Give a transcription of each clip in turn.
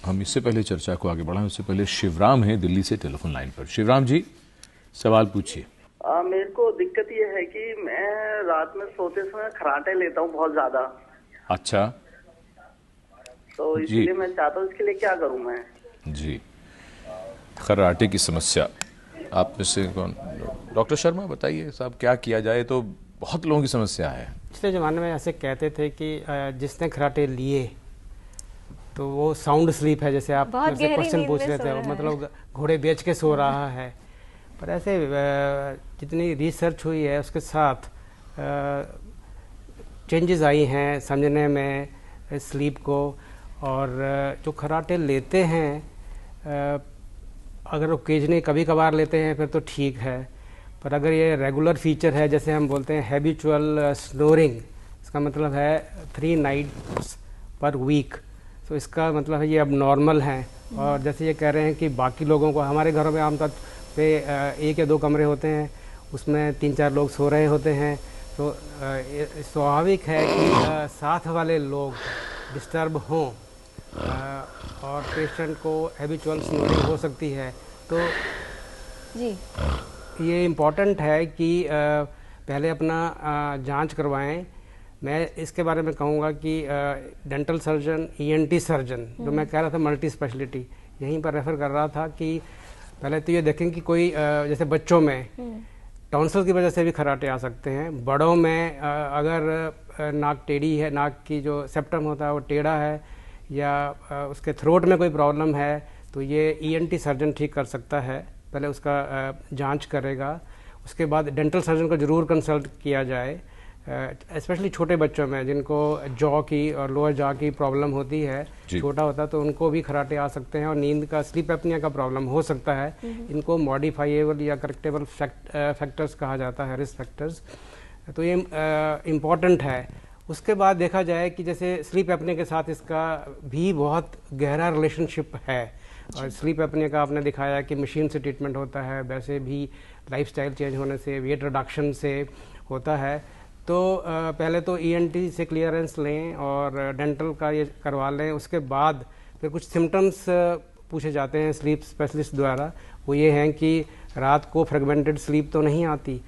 हम इससे पहले चर्चा को आगे बढ़ाएं उससे पहले शिवराम है दिल्ली से टेलीफोन लाइन पर। शिवराम जी, सवाल पूछिए। मेरे को दिक्कत ये है कि मैं रात में सोते समय खर्राटे लेता हूँ बहुत ज्यादा। अच्छा, तो इसलिए मैं चाहता हूँ, इसके लिए क्या करूँ मैं? जी, खर्राटे की समस्या आप में से कौन? डॉक्टर शर्मा बताइए साहब, क्या किया जाए? तो बहुत लोगों की समस्या है। पिछले ज़माने में ऐसे कहते थे कि जिसने खर्राटे लिए तो वो साउंड स्लीप है, जैसे आप मेरे से क्वेश्चन पूछ रहे थे, मतलब घोड़े बेच के सो रहा है। पर ऐसे जितनी रिसर्च हुई है उसके साथ चेंजेस आई हैं समझने में स्लीप को, और जो खर्राटे लेते हैं अगर ओकेजनली कभी कभार लेते हैं फिर तो ठीक है, पर अगर ये रेगुलर फीचर है, जैसे हम बोलते हैं हैबिचुअल स्नोरिंग, इसका मतलब है 3 नाइट्स पर वीक, तो इसका मतलब है ये अब नॉर्मल है। और जैसे ये कह रहे हैं कि बाकी लोगों को, हमारे घरों में आमतौर पे 1 या 2 कमरे होते हैं, उसमें 3-4 लोग सो रहे होते हैं, तो स्वाभाविक है कि साथ वाले लोग डिस्टर्ब हों और पेशेंट को हैबिचुअल स्नोरिंग हो सकती है। तो जी, ये इम्पॉर्टेंट है कि पहले अपना जांच करवाएं। मैं इसके बारे में कहूँगा कि डेंटल सर्जन, ईएनटी सर्जन, जो मैं कह रहा था मल्टी स्पेशलिटी, यहीं पर रेफ़र कर रहा था कि पहले तो ये देखें कि कोई जैसे बच्चों में टॉन्सिल की वजह से भी खर्राटे आ सकते हैं। बड़ों में अगर नाक टेढ़ी है, नाक की जो सेप्टम होता है वो टेढ़ा है, या उसके थ्रोट में कोई प्रॉब्लम है, तो ये ईएनटी सर्जन ठीक कर सकता है। पहले उसका जांच करेगा, उसके बाद डेंटल सर्जन को ज़रूर कंसल्ट किया जाए, स्पेशली छोटे बच्चों में जिनको जॉ की और लोअर जॉ की प्रॉब्लम होती है, छोटा होता है तो उनको भी खर्राटे आ सकते हैं, और नींद का, स्लीप एपनिया का प्रॉब्लम हो सकता है। इनको मॉडिफाइएबल या करेक्टेबल फैक्टर्स कहा जाता है, रिस्क फैक्टर्स, तो ये इम्पॉर्टेंट है। उसके बाद देखा जाए कि जैसे स्लीप एपनिया के साथ इसका भी बहुत गहरा रिलेशनशिप है, और स्लीप एपनिया का आपने दिखाया कि मशीन से ट्रीटमेंट होता है, वैसे भी लाइफस्टाइल चेंज होने से, वेट रिडक्शन से होता है। तो पहले तो ईएनटी से क्लियरेंस लें और डेंटल का ये करवा लें। उसके बाद फिर कुछ सिम्टम्स पूछे जाते हैं स्लीप स्पेशलिस्ट द्वारा, वो ये हैं कि रात को फ्रेगमेंटेड स्लीप तो नहीं आती,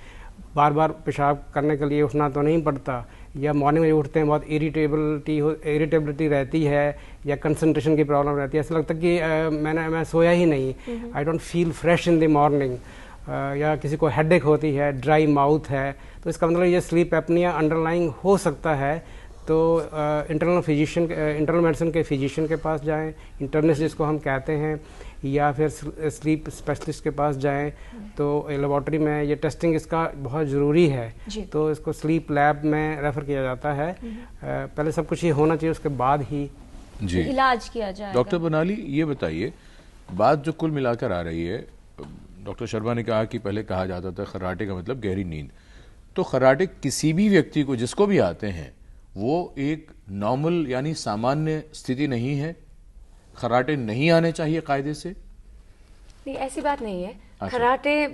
बार बार पेशाब करने के लिए उठना तो नहीं पड़ता, या मॉर्निंग में उठते हैं बहुत इरिटेबिलिटी रहती है, या कंसंट्रेशन की प्रॉब्लम रहती है, ऐसा लगता है कि मैं सोया ही नहीं, I don't feel fresh in the morning, या किसी को हेडेक होती है, ड्राई माउथ है, तो इसका मतलब ये स्लीप एपनिया अंडरलाइंग हो सकता है। तो इंटरनल मेडिसिन के फिजिशियन के पास जाएं, इंटर्निस्ट जिसको हम कहते हैं, या फिर स्लीप स्पेशलिस्ट के पास जाएं। तो लेबॉर्ट्री में ये टेस्टिंग इसका बहुत ज़रूरी है, तो इसको स्लीप लैब में रेफ़र किया जाता है। पहले सब कुछ ये होना चाहिए, उसके बाद ही जी इलाज किया जाए। डॉक्टर बनाली, ये बताइए, बात जो कुल मिलाकर आ रही है, डॉक्टर शर्मा ने कहा कि पहले कहा जाता था खर्राटे का मतलब गहरी नींद, तो खर्राटे किसी भी व्यक्ति को, जिसको भी आते हैं, वो एक नॉर्मल यानी सामान्य स्थिति नहीं है? खर्राटे नहीं आने चाहिए कायदे से? नहीं, ऐसी बात नहीं है। अच्छा। खर्राटे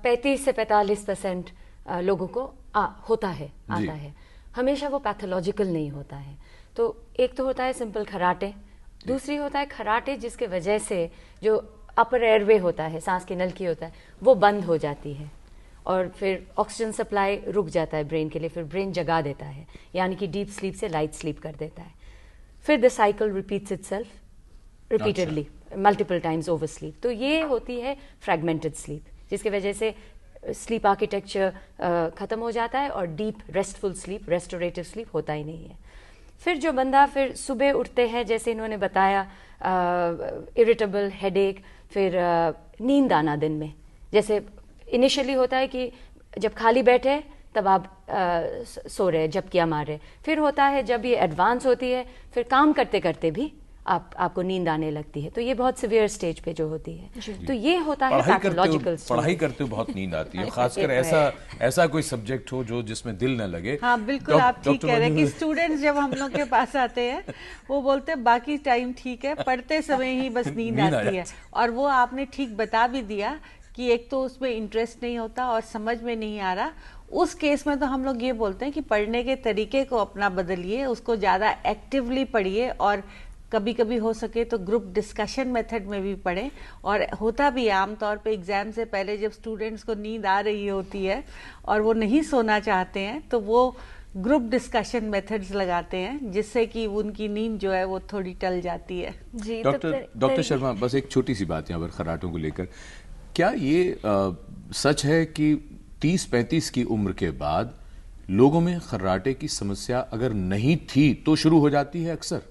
35 से 45% लोगों को होता है, आता है, हमेशा वो पैथोलॉजिकल नहीं होता है। तो एक तो होता है सिंपल खर्राटे, दूसरी होता है खर्राटे जिसके वजह से जो अपर एयरवे होता है, सांस की नलकी होता है, वो बंद हो जाती है, और फिर ऑक्सीजन सप्लाई रुक जाता है ब्रेन के लिए, फिर ब्रेन जगा देता है, यानी कि डीप स्लीप से लाइट स्लीप कर देता है। फिर the cycle repeats itself repeatedly multiple times over sleep. तो ये होती है फ्रैगमेंटेड स्लीप, जिसकी वजह से स्लीप आर्किटेक्चर ख़त्म हो जाता है और deep restful sleep, restorative sleep होता ही नहीं है। फिर जो बंदा फिर सुबह उठते हैं, जैसे इन्होंने बताया, इरिटेबल, हेडेक, फिर नींद आना दिन में, जैसे इनिशियली होता है कि जब खाली बैठे तब आप सो रहे, झपकियाँ मार रहे, फिर होता है जब ये एडवांस होती है, फिर काम करते करते भी आपको नींद आने लगती है, तो ये बहुत सिवियर स्टेज पे जो होती है। तो ये होता है पैथोलॉजिकल। पढ़ाई करते हो बहुत नींद आती है, खासकर ऐसा कोई सब्जेक्ट हो जो जिसमें दिल न लगे। हाँ बिल्कुल, आप ठीक कह रहे हैं कि स्टूडेंट्स जब हम लोग के पास आते हैं वो बोलते हैं बाकी टाइम ठीक है, पढ़ते समय ही बस नींद आती है। और वो आपने ठीक बता भी दिया कि एक तो उसमें इंटरेस्ट नहीं होता और समझ में नहीं आ रहा। उस केस में तो हम लोग ये बोलते हैं कि पढ़ने के तरीके को अपना बदलिए, उसको ज़्यादा एक्टिवली पढ़िए और कभी कभी हो सके तो ग्रुप डिस्कशन मेथड में भी पढ़ें। और होता भी आमतौर पे एग्जाम से पहले जब स्टूडेंट्स को नींद आ रही होती है और वो नहीं सोना चाहते हैं तो वो ग्रुप डिस्कशन मेथड्स लगाते हैं, जिससे कि उनकी नींद जो है वो थोड़ी टल जाती है। जी डॉक्टर शर्मा, बस एक छोटी सी बात यहाँ पर खर्राटों को लेकर, क्या ये सच है कि 30-35 की उम्र के बाद लोगों में खर्राटे की समस्या अगर नहीं थी तो शुरू हो जाती है अक्सर,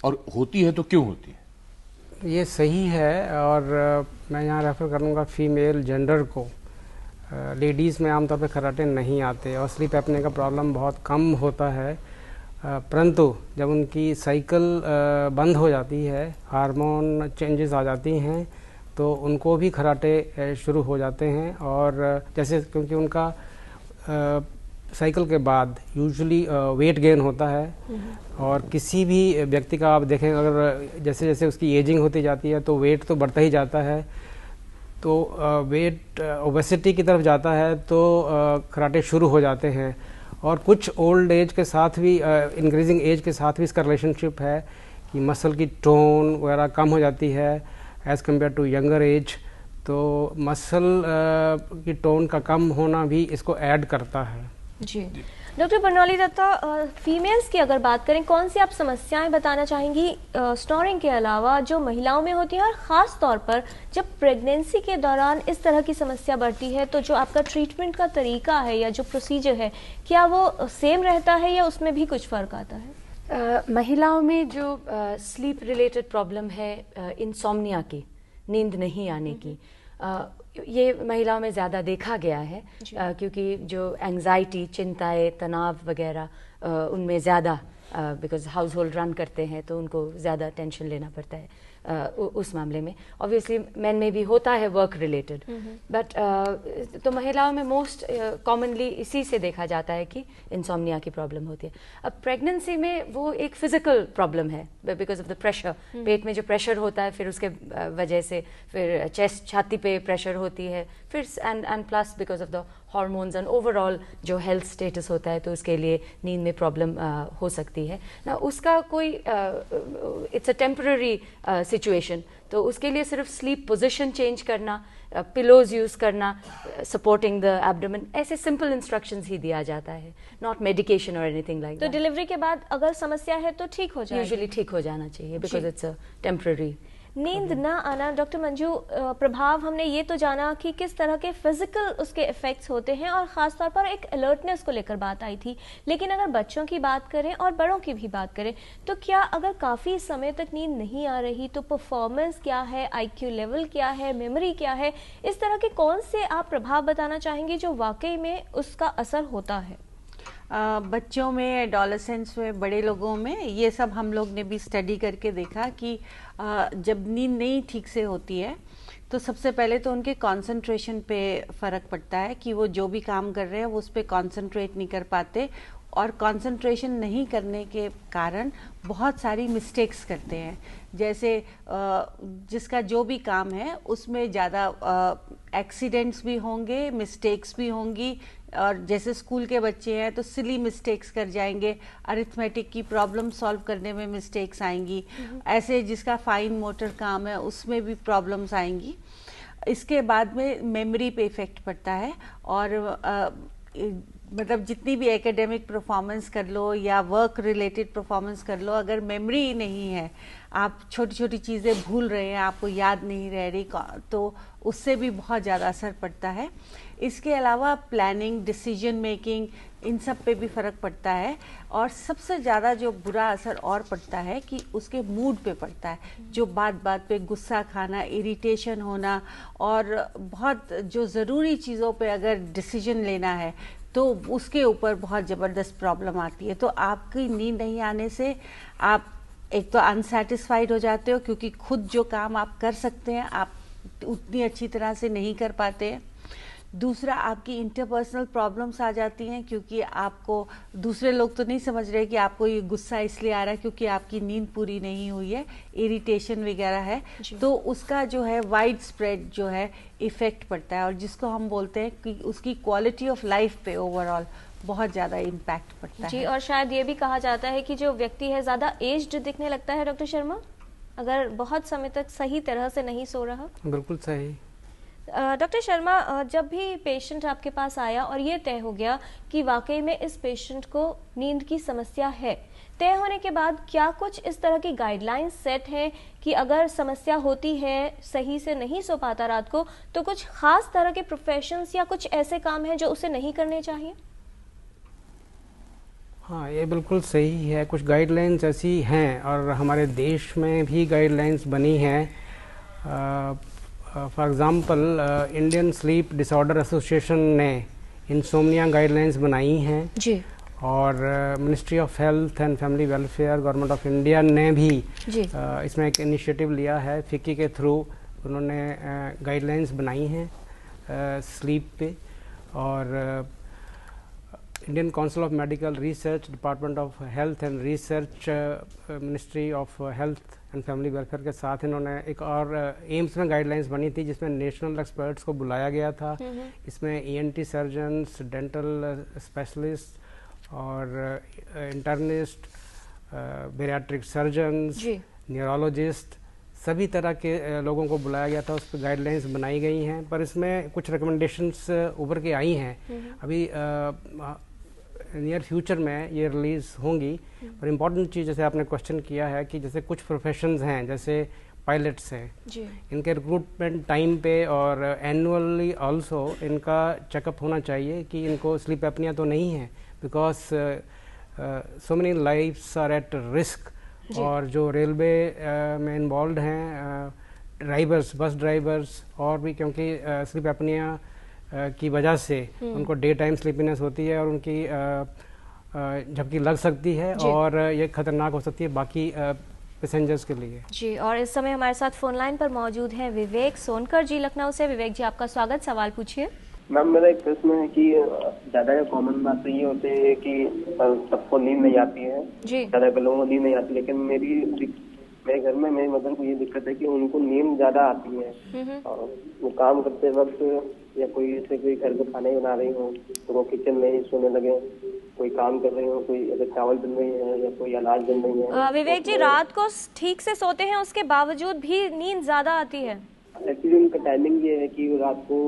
और होती है तो क्यों होती है? ये सही है, और मैं यहाँ रेफर करूँगा फीमेल जेंडर को। लेडीज़ में आमतौर पे खर्राटे नहीं आते और स्लीप एपने का प्रॉब्लम बहुत कम होता है, परंतु जब उनकी साइकिल बंद हो जाती है, हार्मोन चेंजेस आ जाती हैं, तो उनको भी खर्राटे शुरू हो जाते हैं। और जैसे क्योंकि उनका साइकिल के बाद यूजुअली वेट गेन होता है, और किसी भी व्यक्ति का आप देखें अगर जैसे जैसे उसकी एजिंग होती जाती है तो वेट तो बढ़ता ही जाता है, तो वेट ओबेसिटी की तरफ जाता है तो खर्राटे शुरू हो जाते हैं। और कुछ ओल्ड एज के साथ भी, इंक्रीजिंग एज के साथ भी इसका रिलेशनशिप है कि मसल की टोन वगैरह कम हो जाती है as compare to younger age, तो मसल की टोन का कम होना भी इसको ऐड करता है। जी डॉक्टर बर्नाली दत्ता, फीमेल्स की अगर बात करें, कौन सी आप समस्याएं बताना चाहेंगी स्नोरिंग के अलावा जो महिलाओं में होती है, और ख़ास तौर पर जब प्रेगनेंसी के दौरान इस तरह की समस्या बढ़ती है तो जो आपका ट्रीटमेंट का तरीका है या जो प्रोसीजर है, क्या वो सेम रहता है या उसमें भी कुछ फ़र्क आता है? महिलाओं में जो स्लीप रिलेटेड प्रॉब्लम है, इंसोम्निया की, नींद नहीं आने की, ये महिलाओं में ज़्यादा देखा गया है, क्योंकि जो एंग्जाइटी, चिंताएं, तनाव वगैरह उनमें ज़्यादा, बिकॉज हाउस होल्ड रन करते हैं तो उनको ज़्यादा टेंशन लेना पड़ता है उस मामले में। ऑब्वियसली मैन में भी होता है वर्क रिलेटेड, बट तो महिलाओं में मोस्ट कॉमनली इसी से देखा जाता है कि इंसोम्निया की प्रॉब्लम होती है। अब प्रेगनेंसी में वो एक फिजिकल प्रॉब्लम है बिकॉज ऑफ द प्रेशर, पेट में जो प्रेशर होता है, फिर उसके वजह से फिर चेस्ट, छाती पे प्रेशर होती है, फिर and plus because of the hormones and overall जो हेल्थ स्टेटस होता है, तो उसके लिए नींद में प्रॉब्लम हो सकती है ना। उसका कोई इट्स अ टेम्पररी सिचुएशन, तो उसके लिए सिर्फ स्लीप पोजीशन चेंज करना, पिलोज यूज़ करना, सपोर्टिंग द एब्डोमेन, ऐसे सिंपल इंस्ट्रक्शंस ही दिया जाता है, नॉट मेडिकेशन और एनीथिंग लाइक तो डिलीवरी के बाद अगर समस्या है तो ठीक हो जाए, यूजुअली ठीक हो जाना चाहिए बिकॉज इट्स अ टेम्पररी। नींद ना आना, डॉक्टर मंजू, प्रभाव हमने ये तो जाना कि किस तरह के फिजिकल उसके इफेक्ट्स होते हैं और ख़ास तौर पर एक अलर्टनेस को लेकर बात आई थी, लेकिन अगर बच्चों की बात करें और बड़ों की भी बात करें तो क्या अगर काफ़ी समय तक नींद नहीं आ रही तो परफॉर्मेंस क्या है, IQ लेवल क्या है, मेमोरी क्या है, इस तरह के कौन से आप प्रभाव बताना चाहेंगे जो वाकई में उसका असर होता है? बच्चों में, एडोलेसेंट्स में, बड़े लोगों में, ये सब हम लोग ने भी स्टडी करके देखा कि जब नींद नहीं ठीक से होती है तो सबसे पहले तो उनके कंसंट्रेशन पे फ़र्क पड़ता है कि वो जो भी काम कर रहे हैं वो उस पर कंसंट्रेट नहीं कर पाते, और कंसंट्रेशन नहीं करने के कारण बहुत सारी मिस्टेक्स करते हैं। जैसे जिसका जो भी काम है उसमें ज़्यादा एक्सीडेंट्स भी होंगे, मिस्टेक्स भी होंगी, और जैसे स्कूल के बच्चे हैं तो सिली मिस्टेक्स कर जाएंगे, अरिथमेटिक की प्रॉब्लम सॉल्व करने में मिस्टेक्स आएंगी, ऐसे जिसका फाइन मोटर काम है उसमें भी प्रॉब्लम्स आएंगी। इसके बाद में मेमोरी पे इफ़ेक्ट पड़ता है, और मतलब जितनी भी एकेडमिक परफॉर्मेंस कर लो या वर्क रिलेटेड परफॉर्मेंस कर लो, अगर मेमोरी नहीं है, आप छोटी छोटी चीज़ें भूल रहे हैं, आपको याद नहीं रह रही, तो उससे भी बहुत ज़्यादा असर पड़ता है। इसके अलावा प्लानिंग, डिसीजन मेकिंग, इन सब पे भी फ़र्क पड़ता है, और सबसे ज़्यादा जो बुरा असर और पड़ता है कि उसके मूड पे पड़ता है, जो बात बात पे गुस्सा खाना, इरिटेशन होना, और बहुत जो ज़रूरी चीज़ों पे अगर डिसीजन लेना है तो उसके ऊपर बहुत ज़बरदस्त प्रॉब्लम आती है। तो आपकी नींद नहीं आने से आप एक तो अनसेटिस्फाइड हो जाते हो, क्योंकि खुद जो काम आप कर सकते हैं आप उतनी अच्छी तरह से नहीं कर पाते हैं। दूसरा, आपकी इंटरपर्सनल प्रॉब्लम्स आ जाती हैं, क्योंकि आपको दूसरे लोग तो नहीं समझ रहे कि आपको ये गुस्सा इसलिए आ रहा है क्योंकि आपकी नींद पूरी नहीं हुई है, इरिटेशन वगैरह है, तो उसका जो है वाइड स्प्रेड जो है इफ़ेक्ट पड़ता है, और जिसको हम बोलते हैं कि उसकी क्वालिटी ऑफ लाइफ पे ओवरऑल बहुत ज़्यादा इम्पैक्ट पड़ता जी, है। और शायद ये भी कहा जाता है कि जो व्यक्ति है ज़्यादा एज्ड दिखने लगता है डॉक्टर शर्मा, अगर बहुत समय तक सही तरह से नहीं सो रहा। बिल्कुल सही। डॉक्टर शर्मा, जब भी पेशेंट आपके पास आया और ये तय हो गया कि वाकई में इस पेशेंट को नींद की समस्या है, तय होने के बाद क्या कुछ इस तरह की गाइडलाइंस सेट हैं कि अगर समस्या होती है, सही से नहीं सो पाता रात को, तो कुछ खास तरह के प्रोफेशंस या कुछ ऐसे काम हैं जो उसे नहीं करने चाहिए? हाँ, ये बिल्कुल सही है। कुछ गाइडलाइंस ऐसी हैं और हमारे देश में भी गाइडलाइंस बनी हैं। For example Indian sleep disorder association ने इंसोम्निया गाइडलाइंस बनाई हैं जी। और ministry of health and family welfare government of India ने भी इसमें एक इनिशिएटिव लिया है। फिक्की के थ्रू उन्होंने गाइडलाइंस बनाई हैं स्लीप पे। और Indian council of medical research, department of health and research, ministry of health and family welfare के साथ इन्होंने एक और एम्स में गाइडलाइंस बनी थी जिसमें नेशनल एक्सपर्ट्स को बुलाया गया था। इसमें ENT सर्जन्स, डेंटल स्पेशलिस्ट और इंटर्निस्ट, बेरियाट्रिक सर्जन्स, न्यूरोलॉजिस्ट, सभी तरह के लोगों को बुलाया गया था। उस पर गाइडलाइंस बनाई गई हैं, पर इसमें कुछ रिकमेंडेशंस उभर के आई हैं। अभी नियर फ्यूचर में ये रिलीज होंगी। पर इम्पॉर्टेंट चीज़, जैसे आपने क्वेश्चन किया है कि जैसे कुछ प्रोफेशंस हैं, जैसे पायलट्स हैं, इनके रिक्रूटमेंट टाइम पे और एनुअली आल्सो इनका चेकअप होना चाहिए कि इनको स्लीप एपनिया तो नहीं है, because so many lifes are at risk. और जो रेलवे में इन्वॉल्व हैं ड्राइवर्स, बस ड्राइवर्स और भी, क्योंकि स्लीप एपनिया की वजह से उनको डे टाइम स्लीपीनेस होती है और उनकी झपकी लग सकती है और ये खतरनाक हो सकती है बाकी पैसेंजर्स के लिए। जी, और इस समय हमारे साथ फोन लाइन पर मौजूद हैं विवेक सोनकर जी लखनऊ से। विवेक जी, आपका स्वागत, सवाल पूछिए। मैम, मेरा एक प्रश्न है कि ज्यादा कॉमन बात तो ये होती है कि सबको नींद नहीं आती है, ज्यादा लोगों को नींद नहीं आती, लेकिन मेरे घर में मेरी मदर को ये दिक्कत है कि उनको नींद ज्यादा आती है। और वो काम करते वक्त या कोई जैसे कोई घर पे खाने बना रही हो तो वो किचन में ही सोने लगे, कोई काम कर रही हो, कोई अगर चावल बन रही है या कोई अनाज बन रही है। विवेक जी, रात को ठीक से सोते हैं, उसके बावजूद भी नींद ज्यादा आती है? एक्चुअली उनका टाइमिंग ये है कि रात को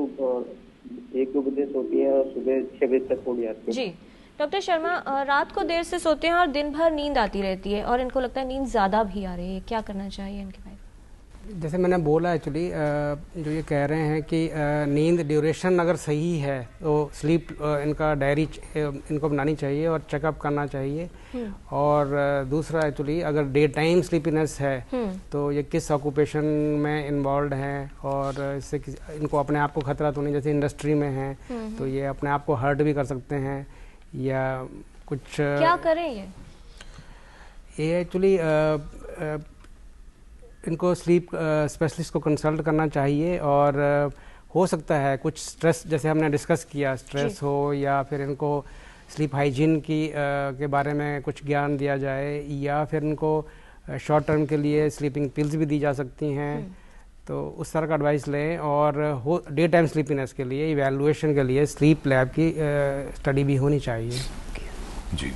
1-2 बजे सोती है और सुबह 6 बजे तक सो जाती है। जी, डॉक्टर शर्मा, रात को देर से सोते हैं और दिन भर नींद आती रहती है और इनको लगता है नींद ज्यादा भी आ रही है, क्या करना चाहिए इनके बारे में? जैसे मैंने बोला, एक्चुअली जो ये कह रहे हैं कि नींद ड्यूरेशन अगर सही है तो स्लीप इनका डायरी इनको बनानी चाहिए और चेकअप करना चाहिए। और दूसरा, एक्चुअली अगर डे टाइम स्लीपीनेस है तो ये किस ऑक्यूपेशन में इन्वॉल्व हैं और इससे इनको अपने आप को खतरा तो नहीं, जैसे इंडस्ट्री में है तो ये अपने आप को हर्ट भी कर सकते हैं या कुछ। क्या करें ये एक्चुअली इनको स्लीप स्पेशलिस्ट को कंसल्ट करना चाहिए। और हो सकता है कुछ स्ट्रेस, जैसे हमने डिस्कस किया, स्ट्रेस हो या फिर इनको स्लीप हाइजीन की के बारे में कुछ ज्ञान दिया जाए, या फिर इनको शॉर्ट टर्म के लिए स्लीपिंग पिल्स भी दी जा सकती हैं। तो उस तरह का एडवाइस लें। और डे टाइम स्लीपीनेस के लिए इवैल्यूएशन के लिए स्लीप लैब की स्टडी भी होनी चाहिए। जी।